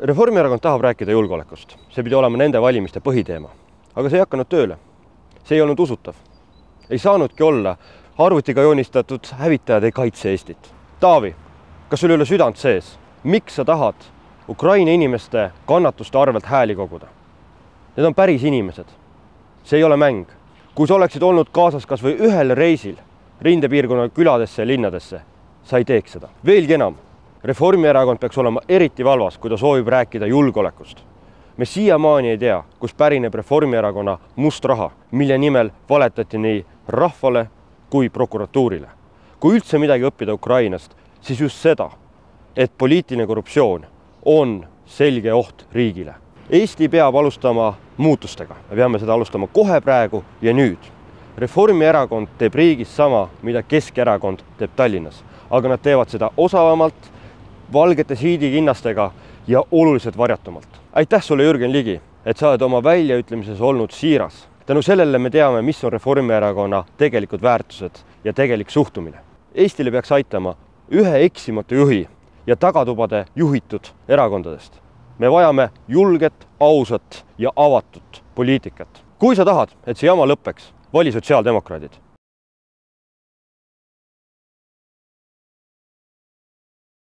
Reformierakond tahab rääkida julgeolekust. See pidi olema nende valimiste põhiteema. Aga see ei hakanud tööle. See ei olnud usutav. Ei saanudki olla arvutiga joonistatud hävitajad ei kaitse Eestit. Taavi, kas sul ei ole südant sees? Miks sa tahad Ukraina inimeste kannatuste arvelt hääli koguda? Need on päris inimesed. See ei ole mäng. Kui sa oleksid olnud kaasas kas või ühel reisil rindepiirkonna küladesse ja linnadesse, sa ei teeks seda. Veelgi enam, Reformierakond peaks olema eriti valvas, kui ta soovib rääkida julgeolekust. Me siiamaani ei tea, kus pärineb Reformierakonna must raha, mille nimel valetati nii rahvale kui prokuratuurile. Kui üldse midagi õppida Ukrainast, siis just seda, et poliitiline korruptsioon on selge oht riigile. Eesti peab alustama muutustega. Me peame seda alustama kohe praegu ja nüüd. Reformierakond teeb riigis sama, mida Keskerakond teeb Tallinnas. Aga nad teevad seda osavamalt, valgete siidikinnastega ja oluliselt varjatumalt. Aitäh sulle, Jürgen Ligi, et sa oled oma väljaütlemises olnud siiras. Tänu sellele me teame, mis on Reformierakonna tegelikud väärtused ja tegelik suhtumine. Eestile peaks aitama ühe eksimatu juhi ja tagatubade juhitud erakondadest. Me vajame julget, ausat ja avatut poliitikat. Kui sa tahad, et see jama lõppeks, vali sotsiaaldemokraadid.